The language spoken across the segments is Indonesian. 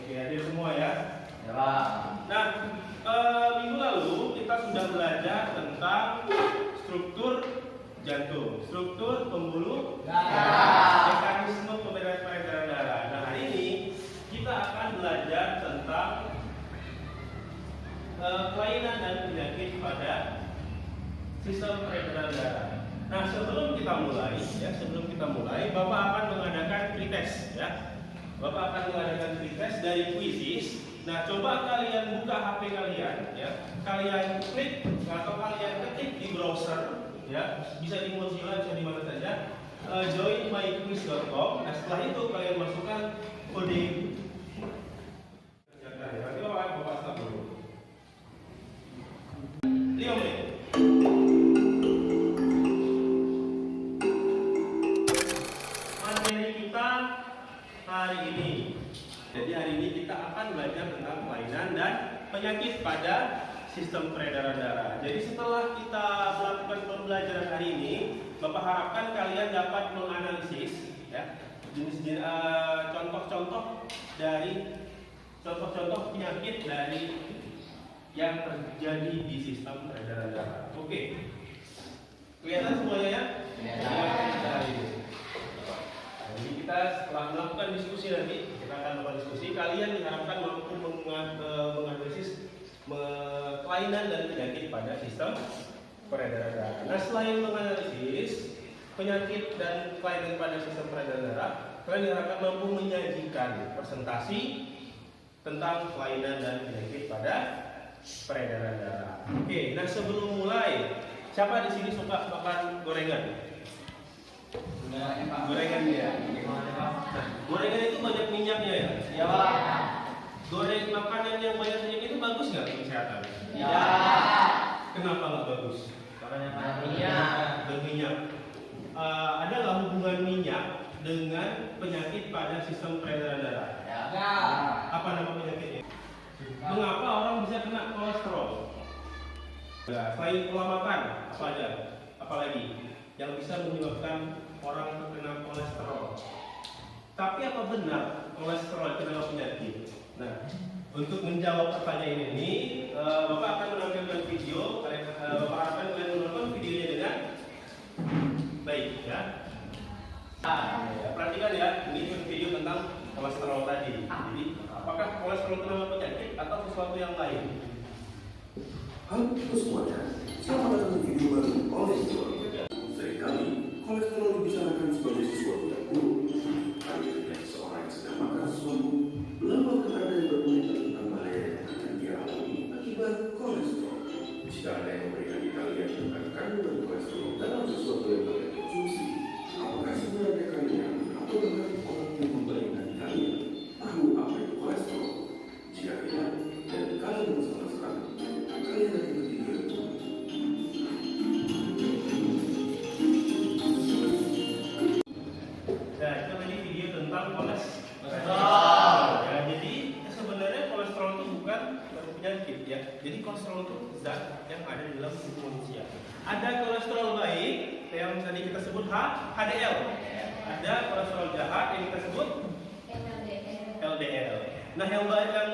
Oke, hadir semua ya. Nah, minggu lalu kita sudah belajar tentang struktur jantung, struktur pembuluh darah, mekanisme peredaran darah. Nah, hari ini kita akan belajar tentang kelainan dan penyakit pada sistem peredaran darah. Nah, sebelum kita mulai, Bapak akan mengadakan pretest ya. Bapak akan mengadakan pretest dari Quizizz. Nah, coba kalian buka HP kalian ya. Kalian klik atau kalian ketik di browser ya. Bisa di Mozilla, bisa di mana saja. Joinmyquiz.com. Nah, setelah itu kalian masukkan kode. Nanti Bapak start dulu. 5 menit. Materi kita hari ini. Jadi hari ini kita akan belajar tentang kelainan dan penyakit pada sistem peredaran darah. Jadi setelah kita melakukan pembelajaran hari ini, Bapak harapkan kalian dapat menganalisis ya, jenis-jenis contoh-contoh penyakit dari yang terjadi di sistem peredaran darah. Oke. Kelihatan semuanya ya? Kelihatan. Jadi kita setelah melakukan diskusi nanti, kita akan melakukan diskusi. Kalian diharapkan mampu menganalisis kelainan dan penyakit pada sistem peredaran darah. Nah, selain menganalisis penyakit dan kelainan pada sistem peredaran darah, kalian diharapkan mampu menyajikan presentasi tentang kelainan dan penyakit pada peredaran darah. Oke, nah sebelum mulai, siapa di sini suka makan gorengan? Gorengan ya. Nah, gorengan itu banyak minyaknya ya. Ya, Pak. Goreng makanan yang banyak minyak itu bagus nggak untuk kesehatan? Ya. Kenapa nggak bagus? Karena banyak minyak. Berminyak. Ada nggak hubungan minyak dengan penyakit pada sistem peredaran darah? Ya. Apa nama penyakitnya? Mengapa orang bisa kena kolesterol? Ya, selain pola makan, apa aja? Apalagi yang bisa menyebabkan orang terkena kolesterol. Tapi apa benar kolesterol itu adalah penyakit? Nah, untuk menjawab pertanyaan ini, Bapak akan menampilkan video. Bapak akan menonton videonya dengan baik ya. Perhatikan ya, ini video tentang kolesterol tadi. Jadi, apakah kolesterol itu adalah penyakit atau sesuatu yang lain? Halo semuanya, selamat datang di video baru kolesterol. Seringkali kolesterol dibicarakan sebagai sesuatu yang buruk. Tapi ketika seseorang yang sedang makan sesuatu melaporkan ada yang berberita tentang bahaya yang akan dia alami akibat kolesterol. Jika ada yang memberikan kalian tentang kandungan kolesterol dalam sesuatu yang kalian konsumsi, apakah sebenarnya kalian atau bahkan orang yang memberikan kalian tahu apa itu kolesterol? Jika tidak, dan kalian bersalah kalian akan berpikir Nah, itu tadi video tentang kolesterol. Ya, jadi sebenarnya kolesterol itu bukan penyakit ya. Jadi kolesterol itu zat yang ada di dalam tubuh manusia. Ada kolesterol baik yang tadi kita sebut HDL. Ada kolesterol jahat yang kita sebut LDL. Nah, yang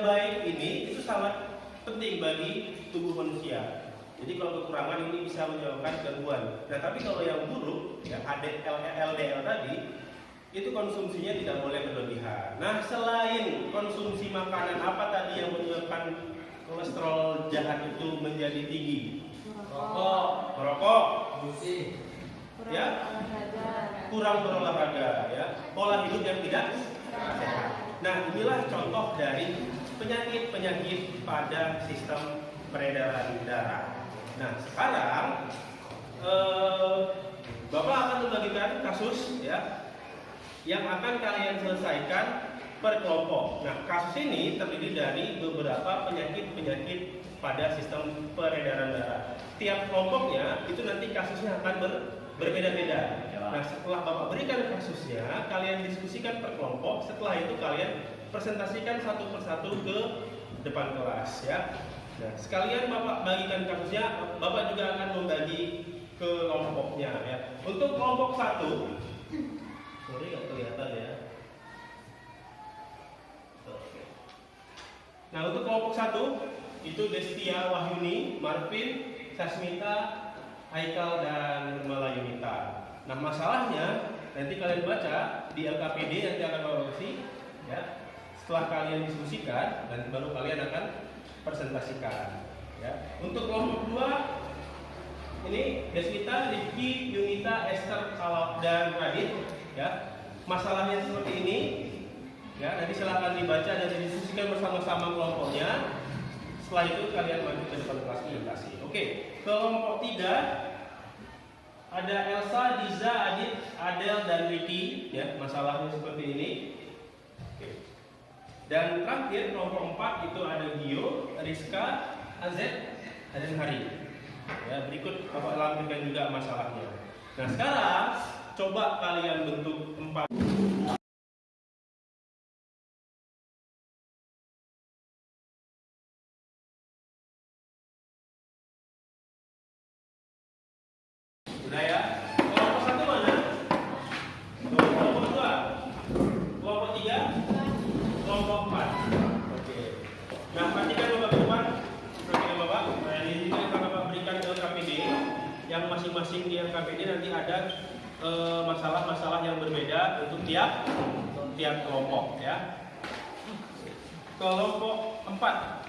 baik ini itu sangat penting bagi tubuh manusia. Jadi kalau kekurangan ini bisa menyebabkan gangguan. Nah, tapi kalau yang buruk, ya LDL tadi, itu konsumsinya tidak boleh berlebihan. Nah, selain konsumsi makanan, apa tadi yang menyebabkan kolesterol jahat itu menjadi tinggi? Merokok, ya, kurang berolahraga, ya, pola hidup yang tidak sehat. Nah, inilah contoh dari penyakit-penyakit pada sistem peredaran darah. Nah, sekarang Bapak akan membagikan kasus ya yang akan kalian selesaikan per kelompok. Nah, kasus ini terdiri dari beberapa penyakit-penyakit pada sistem peredaran darah. Tiap kelompoknya itu nanti kasusnya akan berbeda-beda. Nah, setelah Bapak berikan kasusnya, kalian diskusikan per kelompok. Setelah itu kalian presentasikan satu persatu ke depan kelas ya. Nah, sekalian Bapak bagikan kasusnya, Bapak juga akan membagi ke kelompoknya ya. Untuk kelompok 1, sorry nggak kelihatan ya. Oke. Nah, untuk kelompok 1 itu Destia Wahyuni, Marvin, Sasmita, Haikal dan Nurmala Yunita. Nah, masalahnya nanti kalian baca di LKPD nanti akan berfungsi ya. Setelah kalian diskusikan, nanti baru kalian akan presentasikan ya. Untuk kelompok 2 ini Deswita, Rifki, Yunita, Esther, dan Radit ya. Masalahnya seperti ini ya, nanti silahkan dibaca dan didiskusikan bersama-sama kelompoknya. Setelah itu kalian maju ke depan kelas presentasi. Oke, kelompok 3 ada Elsa, Diza, Adit, Adel, dan Ricky ya. Masalahnya seperti ini. Oke. Dan terakhir kelompok 4 itu ada Gio, Rizka, Azet, dan Hari. Ya, berikut Bapak lampirkan juga masalahnya. Nah, sekarang coba kalian bentuk 4. Sudah ya? Kelompok 1 mana? Kelompok 2, kelompok 3, kelompok 4. Oke. Nah, perhatikan Bapak depan. Perhatikan Bapak. Nah, ini juga akan Bapak berikan ke LKPD. Yang masing-masing di LKPD nanti ada masalah-masalah yang berbeda untuk tiap kelompok ya. Kelompok 4.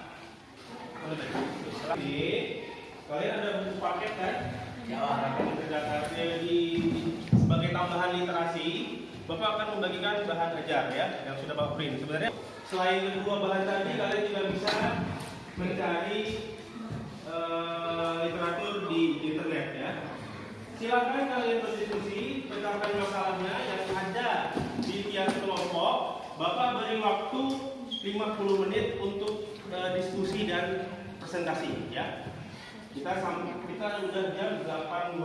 Oke. Kalian ada buku paket kan? Sebagai tambahan literasi, Bapak akan membagikan bahan ajar ya, yang sudah Bapak print. Sebenarnya selain kedua bahan tadi, kalian juga bisa mencari literatur di internet ya. Silakan kalian berdiskusi, pecahkan masalahnya yang ada di tiap kelompok. Bapak beri waktu 50 menit untuk diskusi dan presentasi ya. Kita udah jam 8.26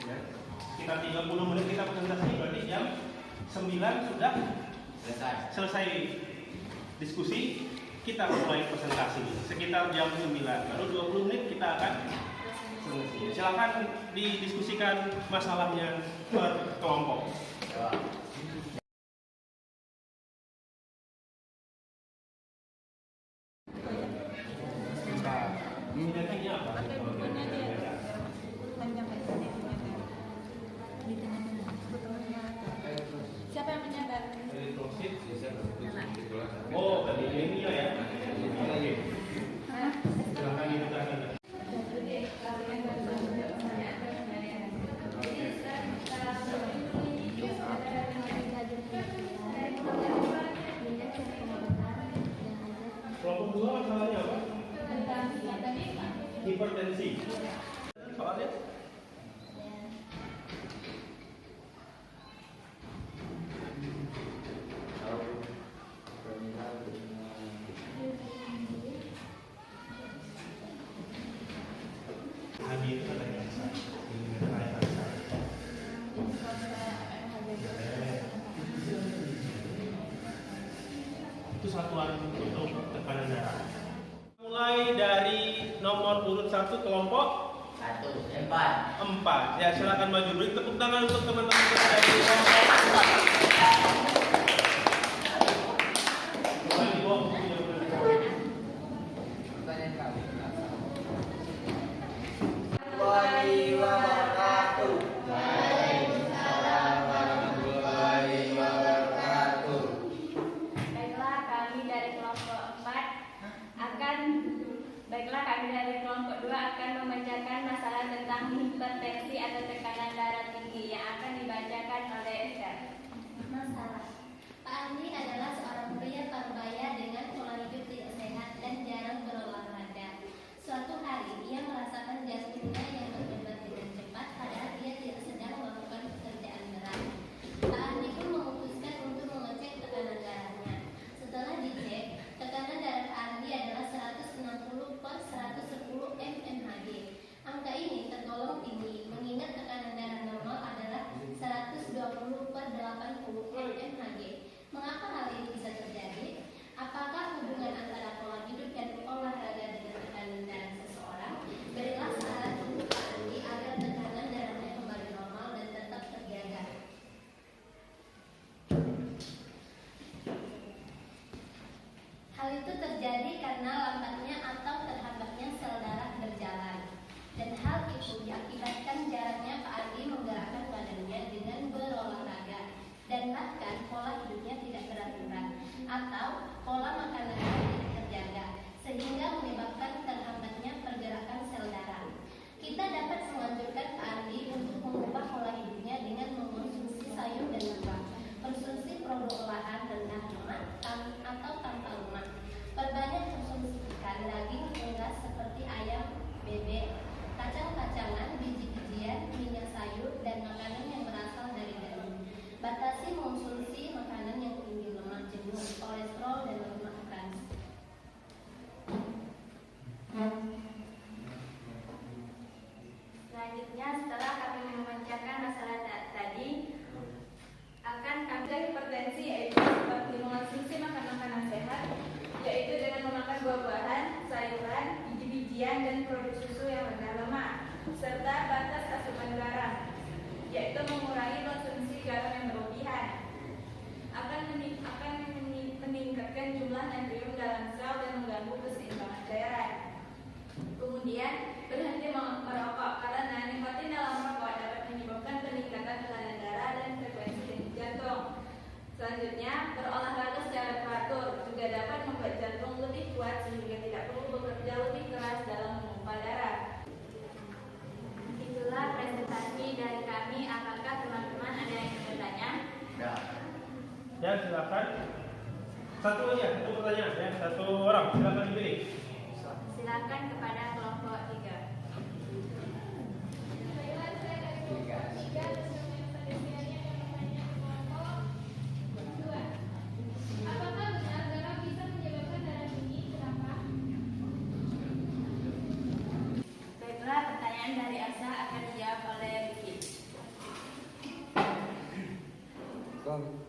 ya. Kita 30 menit kita presentasi, berarti jam 9 sudah selesai diskusi. Kita mulai presentasi sekitar jam 9, baru 20 menit kita akan selesai. Silakan didiskusikan masalahnya per kelompok. Minatnya apa? Siapa yang menyadar? Oh, dari Lemia ya. Silakan dibukakan. Kelompok 2 masalahnya apa? Hipertensi. Soalnya? Hadir itu ada yang itu satuan untuk tekanan darah. Mulai dari nomor urut 1 kelompok 4. Ya, silakan maju. Beri tepuk tangan untuk teman-teman kita dari kelompok 4. Baiklah, kami dari kelompok 2 akan membacakan masalah tentang hipertensi atau tekanan darah tinggi yang akan dibacakan oleh Esther. Masalah. yaitu mengurangi konsumsi garam yang berlebihan, akan meningkatkan jumlah natrium dalam sel dan mengganggu keseimbangan cairan. Kemudian, berhenti merokok karena nikotin dalam rokok dapat menyebabkan peningkatan tekanan darah dan frekuensi denyut jantung. Selanjutnya, berolahraga secara teratur juga dapat membuat jantung lebih kuat sehingga tidak perlu bekerja lebih keras dalam memompa darah. Itulah presentasi dari kami. Apakah teman-teman ada yang bertanya? Ya, silakan. Satu aja, satu pertanyaan ya, satu orang silakan dipilih. Silakan kepada kelompok 3. Baiklah, pertanyaan dari Asa akan dijawab oleh Ricky.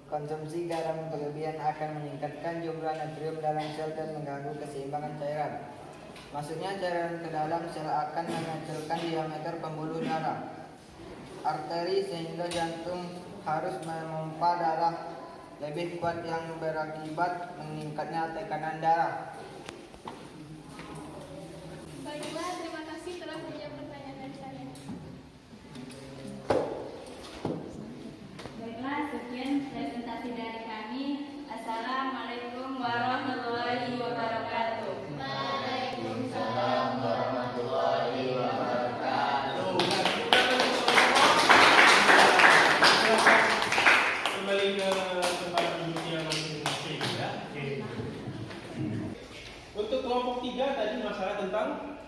Konsumsi garam berlebihan akan meningkatkan jumlah natrium dalam sel dan mengganggu keseimbangan cairan. Masuknya cairan ke dalam sel akan mengecilkan diameter pembuluh darah arteri sehingga jantung harus memompa darah lebih kuat yang berakibat meningkatnya tekanan darah. Baiklah, terima kasih telah menjawab pertanyaan dari saya. Baiklah, sekian presentasi dari kami. Assalamualaikum warahmatullahi wabarakatuh. Waalaikumsalam warahmatullahi wabarakatuh. Kembali ke tempat duduknya masing-masing ya. Oke. Untuk kelompok 3 tadi masalah tentang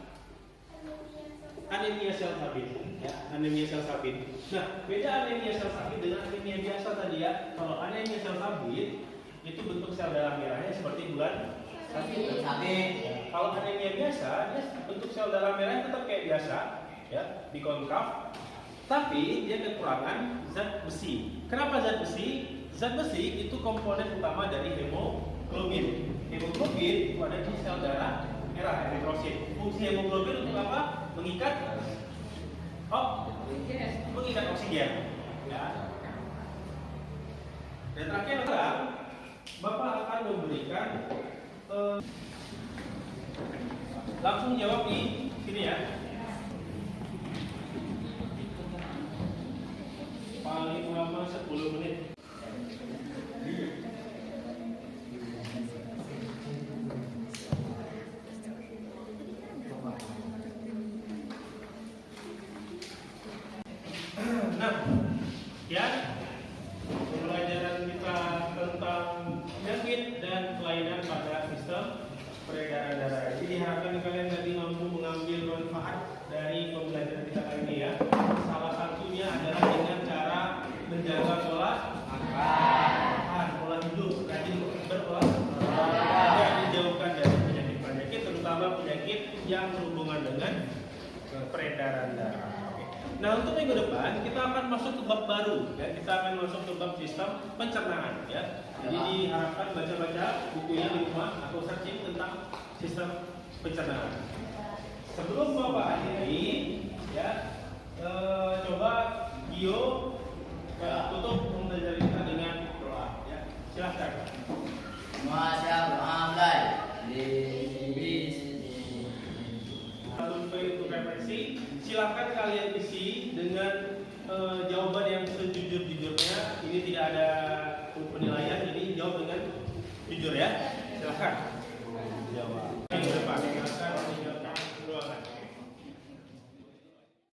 anemia sel sabit ya, anemia sel sabit. Nah, beda anemia sel sabit dengan anemia biasa tadi ya. Kalau anemia sel sabit itu bentuk sel darah merahnya seperti bulan sabit. Ya. Kalau anemia biasa, dia bentuk sel darah merahnya tetap kayak biasa ya, bikonkav. Tapi dia kekurangan zat besi. Kenapa zat besi? Zat besi itu komponen utama dari hemoglobin. Hemoglobin itu ada di sel darah merah, eritrosit. Fungsi hemoglobin untuk apa? Mengikat oksigen. Ya. Dan terakhir adalah Bapak akan memberikan langsung jawab di sini ya. Paling lama 10 menit. Nah, ya, pembelajaran kita tentang penyakit dan kelainan pada sistem peredaran darah. Jadi diharapkan kalian nanti mampu mengambil manfaat dari pembelajaran kita kali ini ya. Salah satunya adalah dengan cara menjaga pola makan, pola hidup, rajin berolahraga, dijauhkan dari penyakit-penyakit, terutama penyakit yang berhubungan dengan peredaran darah. Nah, untuk minggu depan kita akan masuk ke bab baru ya. Kita akan masuk ke bab sistem pencernaan ya. Jadi diharapkan baca-baca bukunya di rumah atau searching tentang sistem pencernaan. Sebelum Bapak akhiri ya, coba Gio tutup pembelajaran kita dengan doa ya. Silahkan. Masya Allah. Untuk refleksi, silakan kalian isi dengan jawaban yang sejujur-jujurnya. Ini tidak ada penilaian, jadi jawab dengan jujur ya. Silakan. Jawab.